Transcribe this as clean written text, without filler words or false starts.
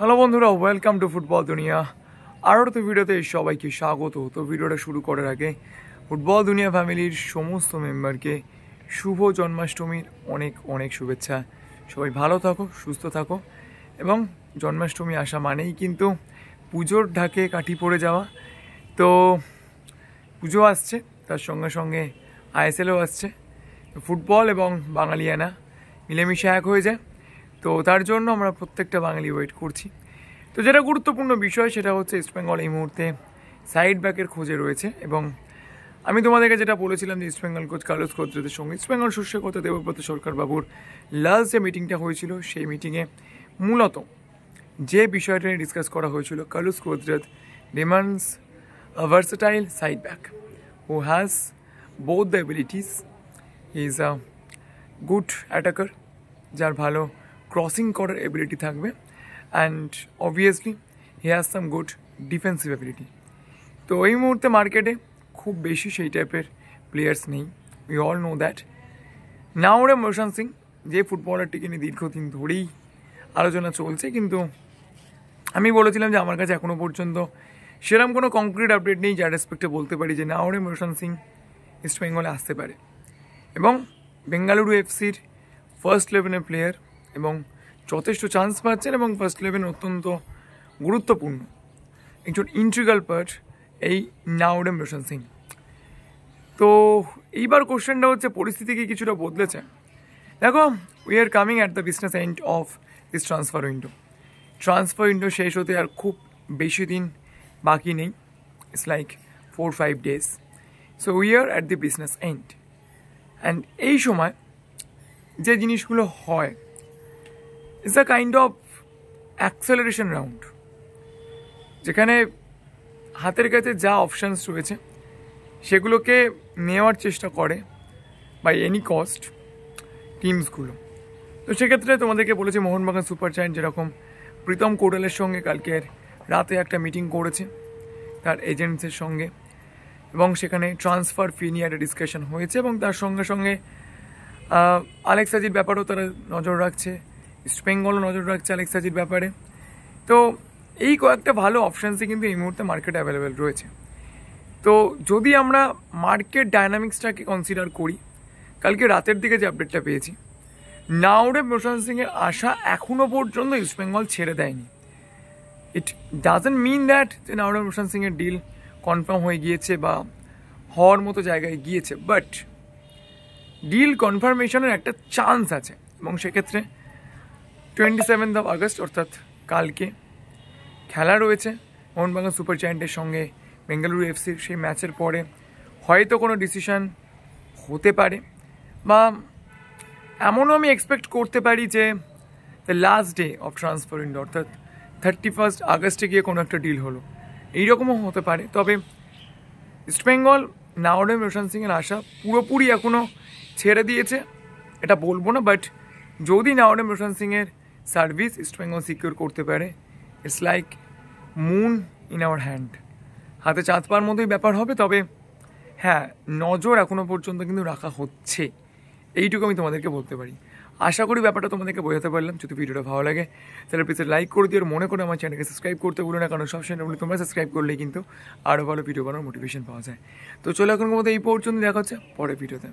Hello বন্ধুরা, welcome to football দুনিয়া। আরও তো ভিডিওতে সবাইকে স্বাগত। তো ভিডিওটা শুরু করার আগে ফুটবল দুনিয়া ফ্যামিলির সমস্ত মেম্বারকে শুভ জন্মাষ্টমীর অনেক অনেক শুভেচ্ছা। সবাই ভালো থাকো, সুস্থ থাকো, এবং জন্মাষ্টমী আসা মানেই কিন্তু পুজোর ঢাকে কাঠি পড়ে যাওয়া। তো পুজো আসছে, তার সঙ্গে সঙ্গে আইএসএলও আসছে। ফুটবল এবং বাঙালিয়ানা মিলেমিশে এক হয়ে যায়। তো তার জন্য আমরা প্রত্যেকটা বাঙালি ওয়েট করছি। তো যেটা গুরুত্বপূর্ণ বিষয় সেটা হচ্ছে ইস্টবেঙ্গল এই মুহূর্তে সাইড ব্যাকের খোঁজে রয়েছে। এবং আমি তোমাদেরকে যেটা বলেছিলাম যে ইস্টবেঙ্গল কোচ কার্লোস কোদ্রাদের সঙ্গে ইস্টবেঙ্গল শস্যের কথা দেবব্রত সরকার বাবুর লাস্ট যে মিটিংটা হয়েছিল, সেই মিটিংয়ে মূলত যে বিষয়টা নিয়ে ডিসকাস করা হয়েছিল, কার্লোস কোদ্রাদ demands a versatile side back who has both the abilities. He is a good attacker, যার ভালো ক্রসিং করার এবিলিটি থাকবে, and obviously he has some good defensive ability. তো এই মুহূর্তে মার্কেটে খুব বেশি সেই টাইপের প্লেয়ার্স নেই, we all know that. Naorem motion Singh যে ফুটবলারটিকে নিয়ে দীর্ঘদিন ধরেই আলোচনা চলছে, কিন্তু আমি বলেছিলাম যে আমার কাছে এখনও পর্যন্ত সেরকম কোনো কংক্রিট আপডেট নেই যার রেসপেক্টে বলতে পারি যে নাওরে মোশন সিং ইস্ট বেঙ্গলে আসতে পারে। এবং বেঙ্গালুরু এফসির ফার্স্ট ইলেভেনের প্লেয়ার এবং যথেষ্ট চান্স পাচ্ছেন, এবং ফার্স্ট ইলেভেন অত্যন্ত গুরুত্বপূর্ণ একজন ইন্ট্রিগাল পার্ট এই নাওরে মোশন সিং। তো এইবার কোশ্চেনটা হচ্ছে, পরিস্থিতি কি কিছুটা বদলেছে? দেখো, we are coming at the business end of this transfer window. Transfer window শেষ হতে আর খুব বেশি দিন বাকি নেই। It's like 4-5 days. So we are at the business end, and এই সময় যে জিনিসগুলো হয় it's a kind of acceleration round, যেখানে হাতের কাছে যা অপশানস রয়েছে সেগুলোকে নেওয়ার চেষ্টা করে বাই এনি কস্ট টিমসগুলো। তো সেক্ষেত্রে তোমাদেরকে বলেছে মোহনবাগান সুপার জায়ান্ট যেরকম প্রীতম কোটালের সঙ্গে কালকের রাতে একটা মিটিং করেছে তার এজেন্টসের সঙ্গে, এবং সেখানে ট্রান্সফার ফি নিয়ে একটা ডিসকাশন হয়েছে, এবং তার সঙ্গে সঙ্গে আলেক্স হাজির ব্যাপারেও তারা নজর রাখছে, ইস্ট বেঙ্গলও নজর রাখছে আলেক্স হাজির ব্যাপারে। তো এই কয়েকটা ভালো অপশানসই কিন্তু এই মুহূর্তে মার্কেটে অ্যাভেলেবেল রয়েছে। তো যদি আমরা মার্কেট ডায়নামিক্সটাকে কনসিডার করি, কালকে রাতের দিকে যে আপডেটটা পেয়েছি, নাওরে মোশন সিংয়ের আশা এখনও পর্যন্ত ইস্ট বেঙ্গল ছেড়ে দেয়নি। ইট ডাজন্ট মিন দ্যাট যে নাওরে মোশন সিংয়ের ডিল কনফার্ম হয়ে গিয়েছে বা হওয়ার মতো জায়গায় গিয়েছে, বাট ডিল কনফার্মেশনের একটা চান্স আছে। এবং সেক্ষেত্রে 27 আগস্ট অর্থাৎ কালকে খেলা রয়েছে মোহনবাগান সুপার জায়ান্টের সঙ্গে বেঙ্গালুরু এফসির। সেই ম্যাচের পরে হয়তো কোনো ডিসিশন হতে পারে, বা এমনও আমি এক্সপেক্ট করতে পারি যে the last day of transfer window অর্থাৎ 31 আগস্টে গিয়ে কোনো একটা ডিল হলো, এইরকমও হতে পারে। তবে ইস্টবেঙ্গল নাওরে মোশন সিংয়ের আশা পুরোপুরি এখনও ছেড়ে দিয়েছে এটা বলবো না, বাট যদি নাওরে মোশন সিংয়ের সার্ভিস ইস্টবেঙ্গল সিকিউর করতে পারে, it's like moon in our hand, হাতে চাঁদ পাওয়ার মতোই ব্যাপার হবে। তবে হ্যাঁ, নজর এখনও পর্যন্ত কিন্তু রাখা হচ্ছে, এইটুকু আমি তোমাদেরকে বলতে পারি। আশা করি ব্যাপারটা তোমাদেরকে বোঝাতে পারলাম। যদি ভিডিওটা ভালো লাগে তাহলে প্লিজ লাইক করে দিও, আর মনে করে আমার চ্যানেলকে সাবস্ক্রাইব করতে ভুলো না, কারণ সবসময় বলি তোমরা সাবস্ক্রাইব করলেই কিন্তু আরও ভালো ভিডিও বানানোর মোটিভেশন পাওয়া যায়। তো চলো, এখন মতো এই পর্যন্ত দেখা হচ্ছে পরের ভিডিওতে।